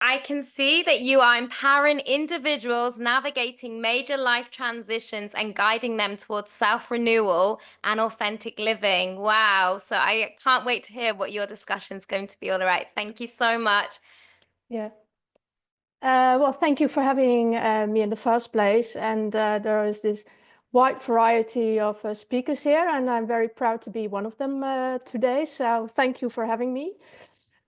I can see that you are empowering individuals navigating major life transitions and guiding them towards self-renewal and authentic living. Wow. So I can't wait to hear what your discussion is going to be all right. Thank you so much. Yeah. Well, thank you for having me in the first place. And there is this wide variety of speakers here, and I'm very proud to be one of them today. So thank you for having me.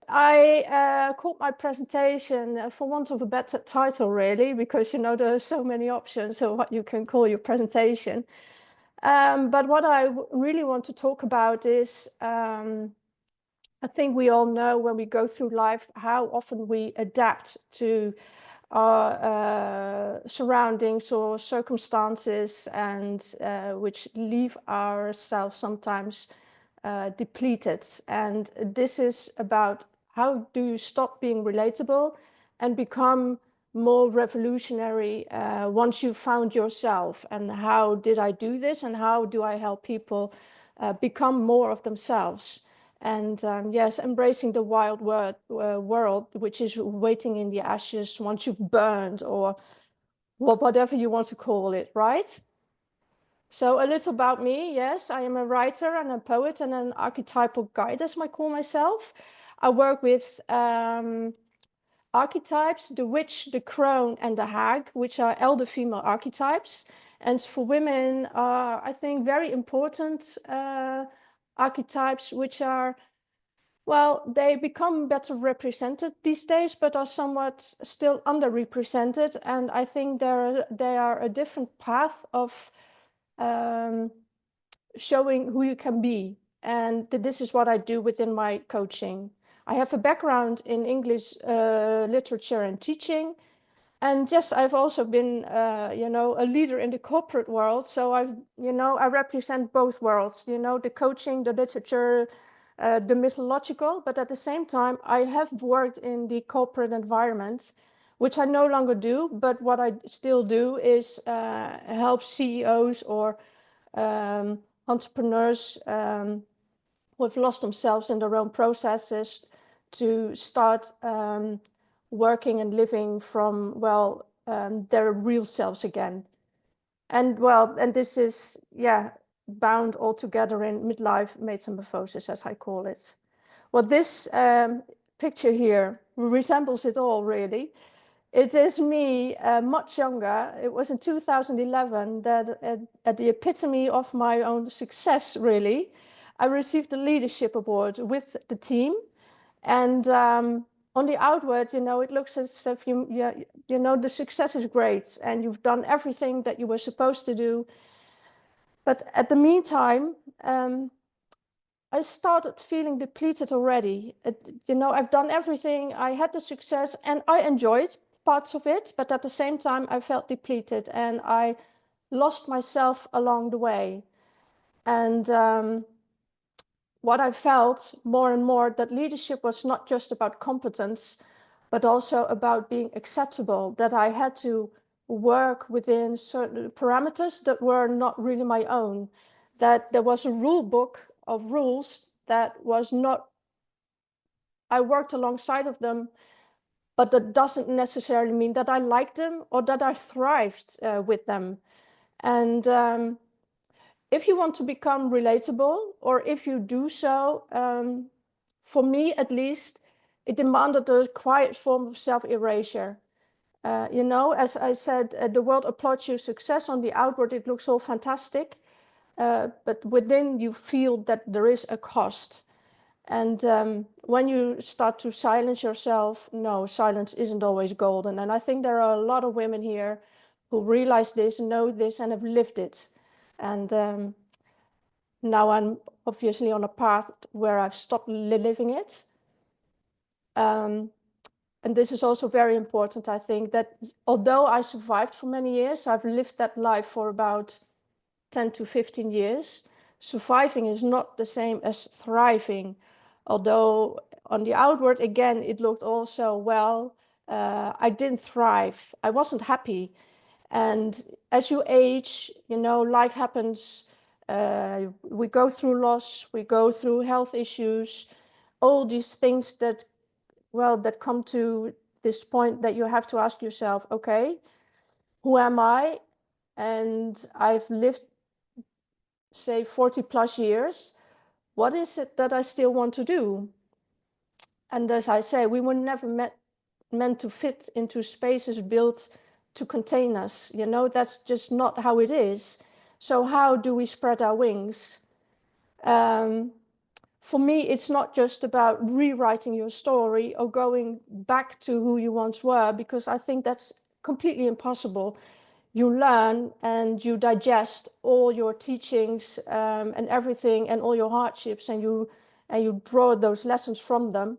I called my presentation, for want of a better title, really, because there are so many options of what you can call your presentation. But what I really want to talk about is I think we all know when we go through life how often we adapt to our surroundings or circumstances, and which leave ourselves sometimes depleted. And this is about how do you stop being relatable and become more revolutionary once you've found yourself, and how did I do this, and how do I help people become more of themselves. And yes, embracing the wild world, which is waiting in the ashes once you've burned, or well, whatever you want to call it, right? So a little about me. Yes, I am a writer and a poet and an archetypal guide, as I call myself. I work with archetypes, the witch, the crone, and the hag, which are elder female archetypes. And for women, I think very important archetypes, which are, well, they become better represented these days, but are somewhat still underrepresented. And I think they are a different path of showing who you can be. And this is what I do within my coaching. I have a background in English literature and teaching. And yes, I've also been, a leader in the corporate world. So I represent both worlds, the coaching, the literature, the mythological. But at the same time, I have worked in the corporate environment, which I no longer do. But what I still do is help CEOs or entrepreneurs who have lost themselves in their own processes to start working and living from, well, their real selves again. And well, and this is, yeah, bound all together in midlife metamorphosis, as I call it. Well, this picture here resembles it all, really. It is me much younger. It was in 2011 that at the epitome of my own success, really, I received the leadership award with the team. And on the outward, it looks as if the success is great and you've done everything that you were supposed to do. But at the meantime, I started feeling depleted already. I've done everything. I had the success and I enjoyed parts of it, but at the same time, I felt depleted and I lost myself along the way. And what I felt more and more, that leadership was not just about competence, but also about being acceptable, that I had to work within certain parameters that were not really my own, that there was a rule book of rules that was not, I worked alongside of them, but that doesn't necessarily mean that I liked them or that I thrived with them. And if you want to become relatable, or if you do so, for me at least, it demanded a quiet form of self-erasure. As I said, the world applauds your success. On the outward, it looks all fantastic. But within, you feel that there is a cost. And when you start to silence yourself, no, silence isn't always golden. And I think there are a lot of women here who realize this, know this, and have lived it. And now I'm obviously on a path where I've stopped living it. And this is also very important, I think, that although I survived for many years, I've lived that life for about 10 to 15 years. Surviving is not the same as thriving. Although on the outward, again, it looked also well. I didn't thrive. I wasn't happy. And as you age, life happens. We go through loss, we go through health issues, all these things that come to this point that you have to ask yourself, okay, who am I? And I've lived, say, 40 plus years. What is it that I still want to do? And as I say, we were never meant to fit into spaces built to contain us. You know, that's just not how it is. So how do we spread our wings? Um, for me, it's not just about rewriting your story or going back to who you once were, because I think that's completely impossible. You learn and you digest all your teachings, and everything, and all your hardships, and you draw those lessons from them.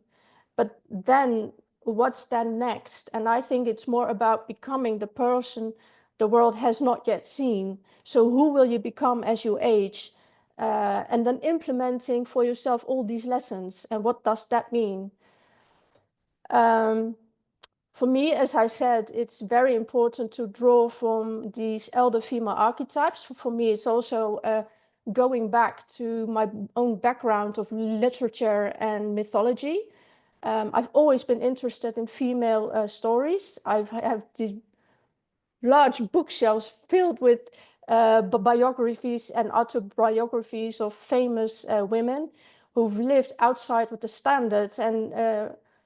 But then what's then next? And I think it's more about becoming the person the world has not yet seen. So who will you become as you age? And then implementing for yourself all these lessons. And what does that mean? Um, for me, as I said, it's very important to draw from these elder female archetypes. For me, it's also going back to my own background of literature and mythology. I've always been interested in female stories. I have these large bookshelves filled with biographies and autobiographies of famous women who've lived outside of the standards and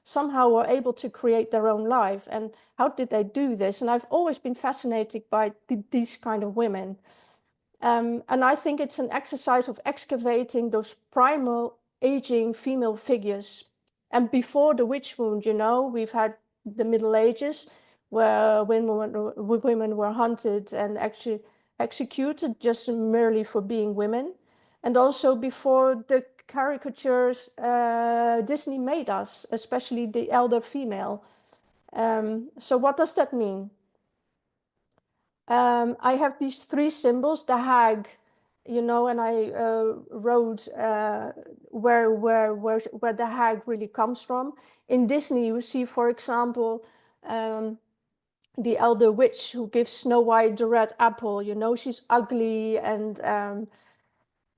somehow were able to create their own life. And how did they do this? And I've always been fascinated by these kind of women. And I think it's an exercise of excavating those primal aging female figures. And before the witch wound, you know, we've had the Middle Ages where women were hunted and actually executed just merely for being women. And also before the caricatures Disney made us, especially the elder female. So what does that mean? I have these three symbols, the hag, you know, and I wrote where the hag really comes from. In Disney, you see, for example, um, the elder witch who gives Snow White the red apple. You know, she's ugly, and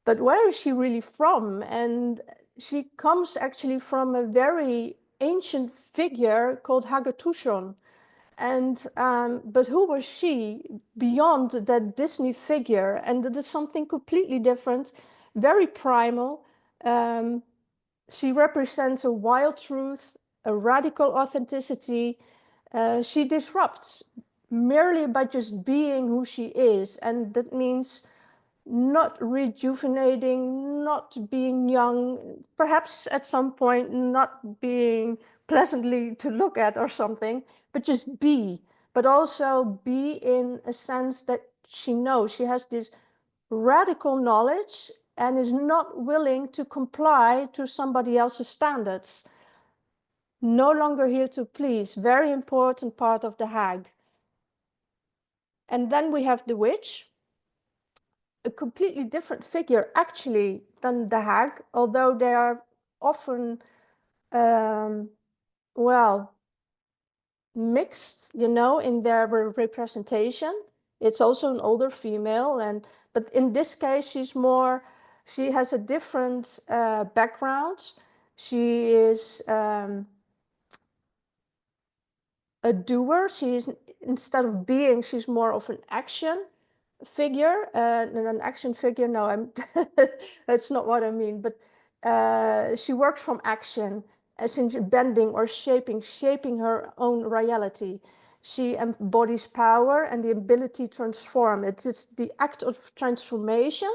but where is she really from? And she comes actually from a very ancient figure called Hagatushon. And but who was she beyond that Disney figure? And that is something completely different, very primal. Um, she represents a wild truth, a radical authenticity. She disrupts merely by just being who she is, and that means not rejuvenating, not being young, perhaps at some point not being pleasantly to look at or something, but just be. But also be in a sense that she knows she has this radical knowledge and is not willing to comply to somebody else's standards. No longer here to please, very important part of the hag. And then we have the witch, a completely different figure actually than the hag, although they are often, well, mixed, you know, in their representation. It's also an older female, and but in this case, she has a different background. She is a doer. She's instead of being, she's more of an action figure, and an action figure. No, that's not what I mean. But she works from action, as in bending or shaping her own reality. She embodies power and the ability to transform. It's the act of transformation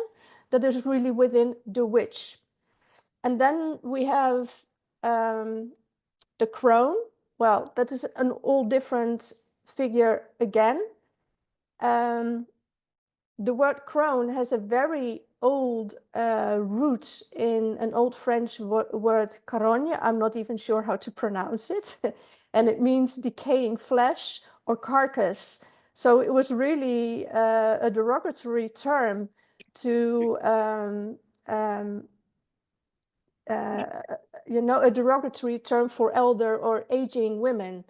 that is really within the witch. And then we have the crone. Well, that is an all different figure again. Um, the word crone has a very old root in an old French word carogne. I'm not even sure how to pronounce it. And it means decaying flesh or carcass. So it was really a derogatory term to, uh, you know, a derogatory term for elder or aging women,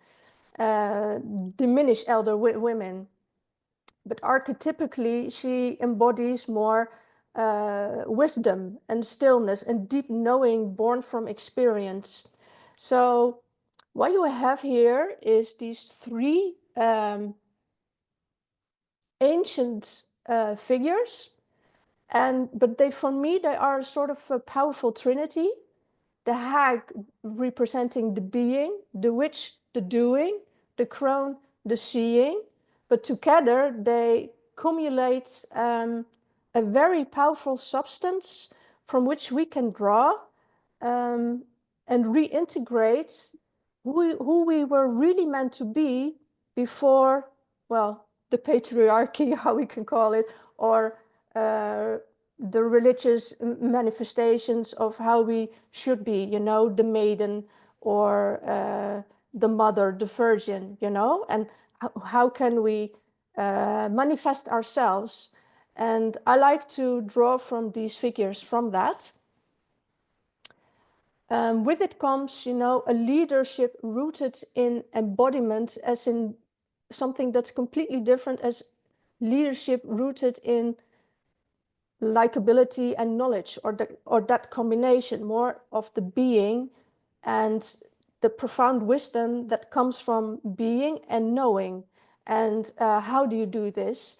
diminished elder women. But archetypically, she embodies more wisdom and stillness and deep knowing born from experience. So what you have here is these three ancient figures, and but they, for me, they are sort of a powerful trinity. The hag representing the being, the witch the doing, the crone the seeing, but together they cumulate a very powerful substance from which we can draw um, and reintegrate who we were really meant to be before, well, the patriarchy, how we can call it, or the religious manifestations of how we should be, the maiden or the mother, the virgin, and how can we manifest ourselves. And I like to draw from these figures from that. With it comes, a leadership rooted in embodiment, as in something that's completely different as leadership rooted in likability and knowledge, or that combination, more of the being and the profound wisdom that comes from being and knowing. And how do you do this?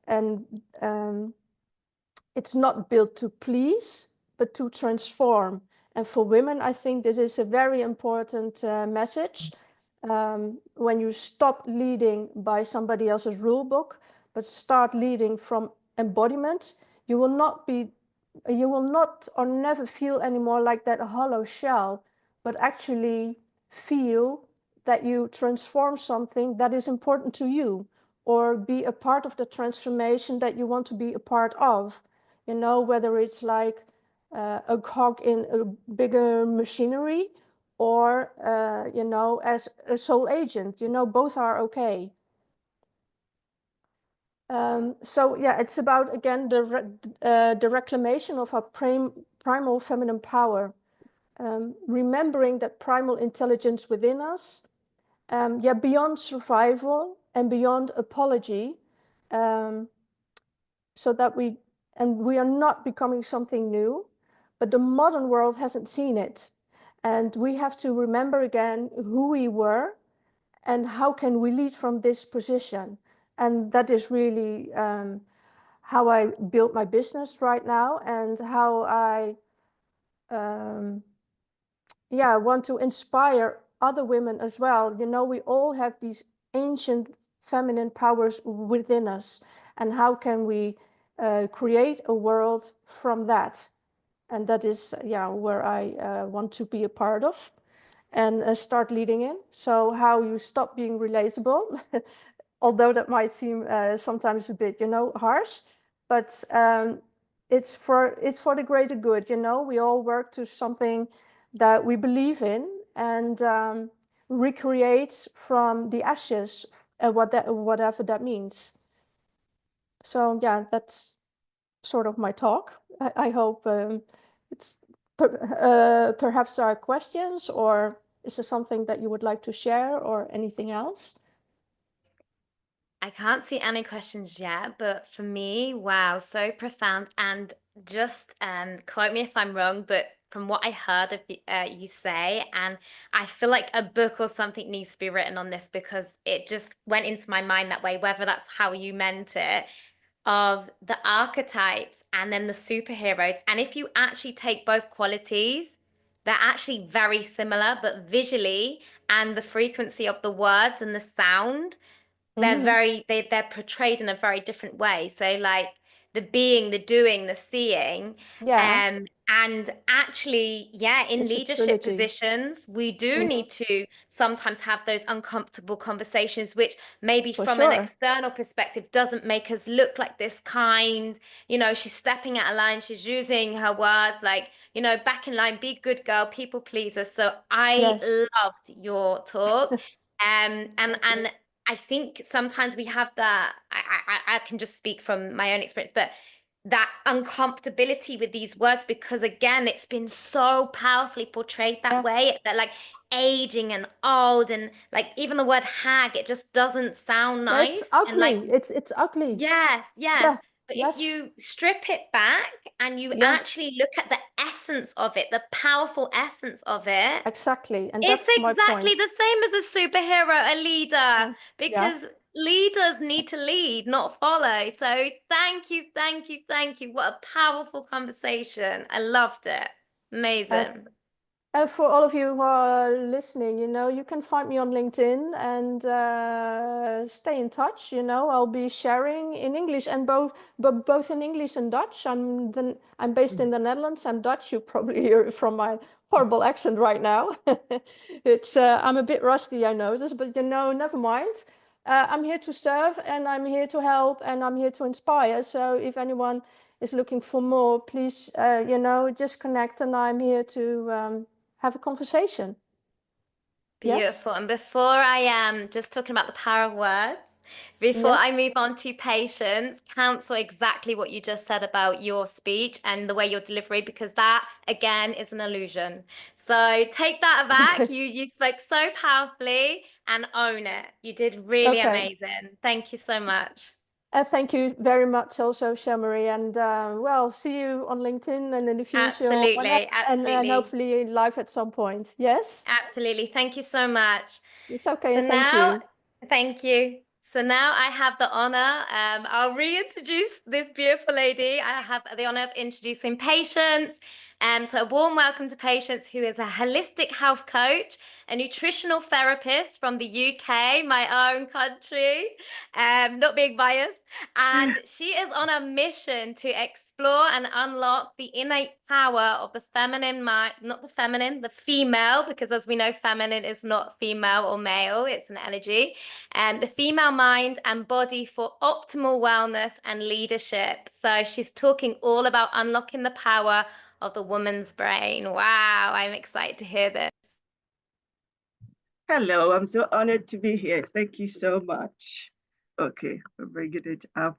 And it's not built to please, but to transform. And for women, I think this is a very important message. When you stop leading by somebody else's rule book, but start leading from embodiment, you will not be, you will not or never feel anymore like that hollow shell, but actually feel that you transform something that is important to you, or be a part of the transformation that you want to be a part of. Whether it's like a cog in a bigger machinery, or, as a sole agent, both are okay. So yeah, it's about, again, the reclamation of our primal feminine power, remembering that primal intelligence within us, yeah, beyond survival and beyond apology, um, so that we are not becoming something new, but the modern world hasn't seen it. And we have to remember again who we were and how can we lead from this position. And that is really how I build my business right now, and how I yeah, want to inspire other women as well. We all have these ancient feminine powers within us, and how can we create a world from that? And that is, yeah, where I want to be a part of, and start leading in. So how you stop being relatable, although that might seem sometimes a bit, harsh, but it's for the greater good. We all work to something that we believe in, and recreate from the ashes, whatever that means. So yeah, that's sort of my talk. I hope it's perhaps there are questions, or is there something that you would like to share, or anything else? I can't see any questions yet, but for me, wow, so profound. And just quote me if I'm wrong, but from what I heard of you say, and I feel like a book or something needs to be written on this, because it just went into my mind that way, whether that's how you meant it, of the archetypes and then the superheroes. And if you actually take both qualities, they're actually very similar, but visually and the frequency of the words and the sound, Hmm. they're portrayed in a very different way. So like the being, the doing, the seeing, Yeah, and actually, yeah, in it's a leadership trilogy. positions, we do Hmm. need to sometimes have those uncomfortable conversations, which maybe For from an sure. external perspective doesn't make us look like this kind, she's stepping out of line, she's using her words like, back in line, be good girl, people pleaser. So I Yes. loved your talk. And Thank you. I think sometimes we have that. I can just speak from my own experience, but that uncomfortability with these words, because again, it's been so powerfully portrayed that Yeah. way, that like aging and old, and like even the word hag, it just doesn't sound Yeah, it's nice. And like, ugly. It's ugly. yes, yes. Yeah. But if Yes. you strip it back and you Yeah, actually look at the essence of it, the powerful essence of it, exactly. And it's that's my exactly point. the same as a superhero, a leader, Mm. Yeah. because leaders need to lead, not follow. So thank you, thank you, thank you. What a powerful conversation. I loved it. Uh, Amazing. And for all of you who are listening, you can find me on LinkedIn and stay in touch. I'll be sharing in English and both in English and Dutch. I'm based in the Netherlands. I'm Dutch. You probably hear it from my horrible accent right now. I'm a bit rusty, I know this, but never mind. I'm here to serve and I'm here to help and I'm here to inspire. So if anyone is looking for more, please, just connect and I'm here to have a conversation. Yes? Beautiful. And before I am just talking about the power of words, before I Yes. move on to patience, cancel exactly what you just said about your speech and the way your delivery, because that again is an illusion. So take that back. You spoke so powerfully and own it. You did really Okay. amazing. Thank you so much. Thank you very much also, Shamari. And well, see you on LinkedIn and in the future or whenever, Absolutely. and Absolutely. hopefully live at some point. Yes? Absolutely. Thank you so much. It's okay, So and thank now, you. thank you. So now I have the honor, I'll reintroduce this beautiful lady. I have the honor of introducing Patience. So a warm welcome to Patience, who is a holistic health coach, a nutritional therapist from the UK, my own country, not being biased. And she is on a mission to explore and unlock the innate power of the feminine mind, not the feminine, the female, because as we know, feminine is not female or male, it's an energy. The female mind and body for optimal wellness and leadership. So she's talking all about unlocking the power of the woman's brain. Wow, I'm excited to hear this. Hello, I'm so honored to be here. Thank you so much. Okay, I'm bringing it up.